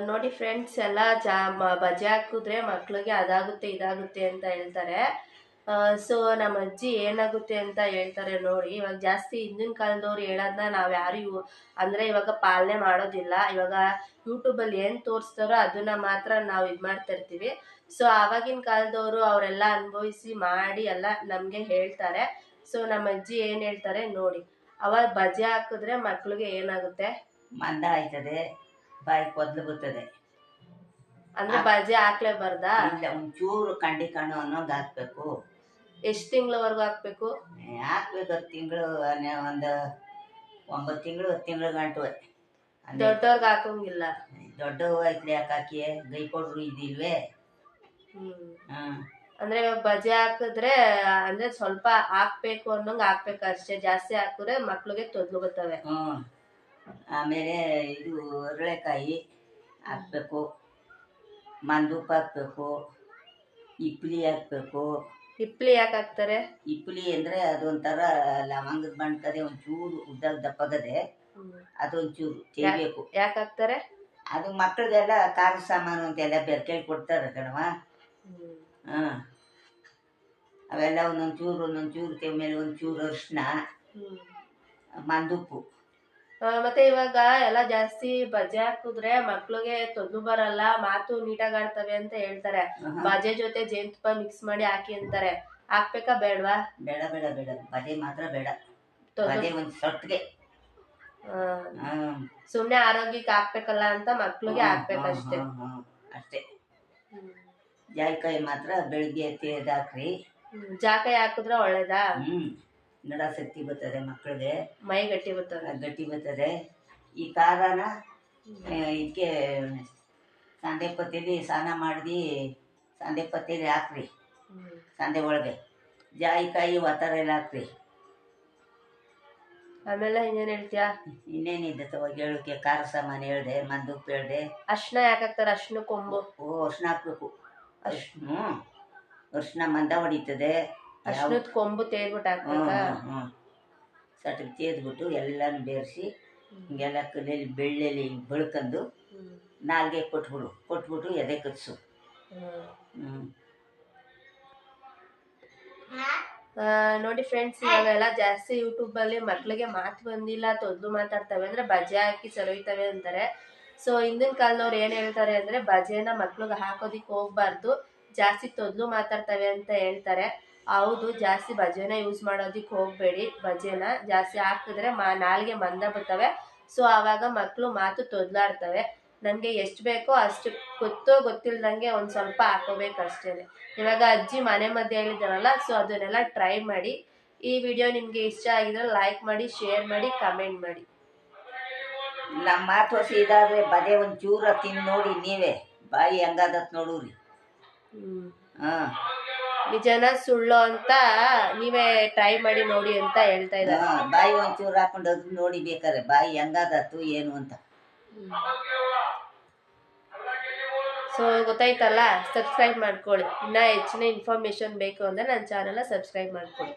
ನೋಡಿ ಫ್ರೆಂಡ್ಸ್, ಎಲ್ಲ ಬಜೆ ಹಾಕಿದ್ರೆ ಮಕ್ಳಿಗೆ ಅದಾಗುತ್ತೆ ಇದಾಗುತ್ತೆ ಅಂತ ಹೇಳ್ತಾರೆ. ಸೊ ನಮ್ಮ ಅಜ್ಜಿ ಏನಾಗುತ್ತೆ ಅಂತ ಹೇಳ್ತಾರೆ ನೋಡಿ. ಇವಾಗ ಜಾಸ್ತಿ ಹಿಂದಿನ ಕಾಲದವ್ರು ಹೇಳೋದನ್ನ ನಾವು ಯಾರು ಅಂದರೆ ಇವಾಗ ಪಾಲನೆ ಮಾಡೋದಿಲ್ಲ. ಇವಾಗ ಯೂಟ್ಯೂಬಲ್ಲಿ ಏನು ತೋರಿಸ್ತಾರೋ ಅದನ್ನ ಮಾತ್ರ ನಾವು ಇದು ಮಾಡ್ತಾ ಇರ್ತೀವಿ. ಸೊ ಆವಾಗಿನ ಕಾಲದವರು ಅವರೆಲ್ಲ ಅನುಭವಿಸಿ ಮಾಡಿ ಎಲ್ಲ ನಮಗೆ ಹೇಳ್ತಾರೆ. ಸೊ ನಮ್ಮ ಅಜ್ಜಿ ಏನು ಹೇಳ್ತಾರೆ ನೋಡಿ. ಅವಾಗ ಬಜೆ ಹಾಕಿದ್ರೆ ಮಕ್ಳಿಗೆ ಏನಾಗುತ್ತೆ? ಮಂದ ಆಯ್ತದೆ, ಬಾಯಿ ಕೊದ್ಲು ಬರ್ತದೆ. ಅಂದ್ರೆ ಬಜೆ ಹಾಕ್ಲೇಬಾರ್ದಾ? ಇಲ್ಲ, ಒಂಚೂರು ಕಂಡಿ ಕಣ್ಣು ಅನ್ನೋಂಗೆ ಹಾಕ್ಬೇಕು. ಎಷ್ಟು ತಿಂಗಳವರೆಗೂ ಹಾಕ್ಬೇಕು? ಹಾಕ್ಬೇಕು 10 ತಿಂಗಳು, ಒಂದು 9 ತಿಂಗಳು 10 ತಿಂಗಳು ಗಂಟು. ದೊಡ್ಡವ್ರಿಗೆ ಹಾಕಂಗಿಲ್ಲ. ದೊಡ್ಡವು ಆಯ್ತು ಯಾಕೆ ಹಾಕಿ ಗೈ ಕೊಡ್ರು ಇದಿಲ್ವೇ. ಅಂದ್ರೆ ಇವಾಗ ಬಜೆ ಹಾಕಿದ್ರೆ ಅಂದ್ರೆ ಸ್ವಲ್ಪ ಹಾಕ್ಬೇಕು ಅನ್ನೋಂಗ್ ಹಾಕ್ಬೇಕು ಅಷ್ಟೇ. ಜಾಸ್ತಿ ಹಾಕಿದ್ರೆ ಮಕ್ಳಿಗೆ ತೊದ್ಲು ಬರ್ತವೆ. ಆಮೇಲೆ ಇದು ಹರಳೆಕಾಯಿ ಹಾಕ್ಬೇಕು, ಮಂದೂಪ ಹಾಕ್ಬೇಕು, ಇಪ್ಲಿ ಹಾಕ್ಬೇಕು. ಇಪ್ಲಿ ಯಾಕೆ ಹಾಕ್ತಾರೆ? ಇಪ್ಲಿ ಅಂದ್ರೆ ಅದೊಂಥರ ಲವಂಗದ ಬಣ್ಕದೆ ಒಂಚೂರು ಉದ್ದಾಗ ದಪ್ಪಗದೆ, ಅದೊಂಚೂರು ತೆಗಿಬೇಕು. ಯಾಕೆ ಹಾಕ್ತಾರೆ? ಅದು ಮಕ್ಕಳಿಗೆಲ್ಲ ಖಾರ ಸಾಮಾನು ಅಂತೆಲ್ಲ ಬೆರ್ಕೇಳಿ ಕೊಡ್ತಾರೆ ಕಣವ. ಅವೆಲ್ಲ ಒಂದೊಂಚೂರು ತೆಮ್ಮೇಲೆ ಒಂಚೂರು ಅರಿಶಿನ, ಮಂದುಪ್ಪು. ಮತ್ತೆ ಇವಾಗ ಎಲ್ಲ ಜಾಸ್ತಿ ಬಜೆ ಹಾಕಿದ್ರೆ ಮಕ್ಳಿಗೆ ತೊಂದು ಬರಲ್ಲ, ಮಾತು ನೀಟಾಗಿ ಆಡ್ತವೆ ಅಂತ ಹೇಳ್ತಾರೆ. ಬಜೆ ಜೊತೆ ಜೇನುತುಪ್ಪ ಮಿಕ್ಸ್ ಮಾಡಿ ಹಾಕಿ ಅಂತಾರೆ. ಹಾಕ್ಬೇಕಾ ಬೇಡವಾ? ಬೇಡ ಬೇಡ ಬೇಡ, ಬಜೆ ಮಾತ್ರ ಬೇಡ. ಬಜೆ ಒಂದು ಸೊಟ್ಟಿಗೆ ಸುಮ್ನೆ ಆರೋಗ್ಯಕ್ಕೆ ಹಾಕ್ಬೇಕಲ್ಲ ಅಂತ ಮಕ್ಳಿಗೆ ಹಾಕ್ಬೇಕಷ್ಟೇ. ಅಷ್ಟೇ. ಜಾಯಿಕಾಯಿ ಮಾತ್ರ ಬೆಳಿಗ್ಗೆ ತೇದ್ ಹಾಕ್ರಿ. ಜಾಕಾಯಿ ಹಾಕಿದ್ರೆ ಒಳ್ಳೇದಾ? ನಡ ಶಕ್ತಿ ಬರ್ತದೆ ಮಕ್ಕಳಿಗೆ, ಮೈ ಗಟ್ಟಿ ಬರ್ತದೆ. ಈ ಖಾರನ ಇದಕ್ಕೆ ಸಂದೆ ಪತ್ತೇಲಿ ಸ್ನಾನ ಮಾಡಿ ಸಂದೆ ಪತ್ತೇಲಿ ಹಾಕ್ರಿ. ಸಂದೆ ಒಳಗೆ ಜಾಯಿಕಾಯಿ ಒತ್ತರ ಎಲ್ಲ ಹಾಕ್ರಿ. ಆಮೇಲೆ ಇನ್ನೇನು ಹೇಳ್ತೀಯಾ? ಇನ್ನೇನಿದೆ ಹೇಳಕ್ಕೆ? ಖಾರ ಸಾಮಾನು ಹೇಳ್ದೆ, ಮಂದುಪ್ಪು ಹೇಳ್ದೆ. ಅರ್ಶಿನ ಯಾಕೆ ಹಾಕ್ತಾರೆ? ಅರ್ಶಿನ ಕೊಂಬು. ಅರ್ಶಿನ ಹಾಕ್ಬೇಕು. ಅರ್ಶಿನ ಮಂದ ಹೊಡಿತದೆ. ಅರ್ಶಿನದ ಕೊಂಬು ತೇದ್ಬಿಟ್ಟು ಹಾಕ್ಬೇಕಾ? ಸಟಿಗೆ ತೇದ್ಬಿಟ್ಟು ಎಲ್ಲಾನು ಬೇರಿಸಿ ಹಿಂಗೆಲ್ಲ ಕಲ್ಲಲ್ಲಿ ಬೆಳ್ಳೆಲ್ಲಿ ಬೆಳ್ಕೊಂಡು ನಾಲ್ಗೆ ಕೊಟ್ಬಿಟ್ಟು ಎದೆ ಕಟ್ಸು. ನೋಡಿ ಫ್ರೆಂಡ್ಸ್, ಇವಾಗೆಲ್ಲ ಜಾಸ್ತಿ ಯೂಟ್ಯೂಬಲ್ಲಿ ಮಕ್ಳಿಗೆ ಮಾತು ಬಂದಿಲ್ಲ, ತೊದ್ಲು ಮಾತಾಡ್ತವೆ ಅಂದ್ರೆ ಬಜೆ ಹಾಕಿ ಸಲೋಯ್ತವೆ ಅಂತಾರೆ. ಸೊ ಹಿಂದಿನ ಕಾಲದವ್ರು ಏನು ಹೇಳ್ತಾರೆ ಅಂದರೆ ಬಜೆನ ಮಕ್ಳಿಗೆ ಹಾಕೋದಿಕ್ಕೆ ಹೋಗ್ಬಾರ್ದು, ಜಾಸ್ತಿ ತೊದ್ಲು ಮಾತಾಡ್ತವೆ ಅಂತ ಹೇಳ್ತಾರೆ. ಹೌದು, ಜಾಸ್ತಿ ಬಜೆನ ಯೂಸ್ ಮಾಡೋದಕ್ಕೆ ಹೋಗಬೇಡಿ. ಬಜೆನ ಜಾಸ್ತಿ ಹಾಕಿದ್ರೆ ನಾಲ್ಗೆ ಮಂದ ಬರ್ತವೆ. ಸೊ ಆವಾಗ ಮಕ್ಕಳು ಮಾತು ತೊದ್ಲಾಡ್ತವೆ. ನನಗೆ ಎಷ್ಟು ಬೇಕೋ ಅಷ್ಟು ಗೊತ್ತಿಲ್ದಂಗೆ ಒಂದು ಸ್ವಲ್ಪ ಹಾಕೋಬೇಕು ಅಷ್ಟೇ. ಇವಾಗ ಅಜ್ಜಿ ಮನೆ ಮಧ್ಯೆ ಹೇಳಿದಾರಲ್ಲ, ಸೊ ಅದನ್ನೆಲ್ಲ ಟ್ರೈ ಮಾಡಿ. ಈ ವಿಡಿಯೋ ನಿಮಗೆ ಇಷ್ಟ ಆಗಿದ್ರೆ ಲೈಕ್ ಮಾಡಿ, ಶೇರ್ ಮಾಡಿ, ಕಮೆಂಟ್ ಮಾಡಿ. ನಮ್ಮ ಮಾತು ಹೊಸಿ ಇದಾದ್ರೆ ಬದೇ ಒಂಚೂರ ತಿಂದು ನೋಡಿ ನೀವೇ, ಬಾಯಿ ಹೆಂಗಾದತ್ ನೋಡ್ರಿ. ನಿಜನ ಸುಳ್ಳು ಅಂತ ನೀವೇ ಟ್ರೈ ಮಾಡಿ ನೋಡಿ ಅಂತ ಹೇಳ್ತಾ ಇದ್ದಾರೆ. ಬಾಯಿ ಒಂಚೂರು ಹಾಕೊಂಡು ಅದು ನೋಡಿ ಬೇಕಾದ್ರೆ ಬಾಯಿ ಹೆಂಗಾದತ್ತು ಏನು ಅಂತ. ಸೊ ಗೊತ್ತಾಯ್ತಲ್ಲ, ಸಬ್ಸ್ಕ್ರೈಬ್ ಮಾಡ್ಕೊಳ್ಳಿ. ಇನ್ನೂ ಹೆಚ್ಚಿನ ಇನ್ಫಾರ್ಮೇಶನ್ ಬೇಕು ಅಂದರೆ ನನ್ನ ಚಾನಲ್ನ ಸಬ್ಸ್ಕ್ರೈಬ್ ಮಾಡ್ಕೊಳ್ಳಿ.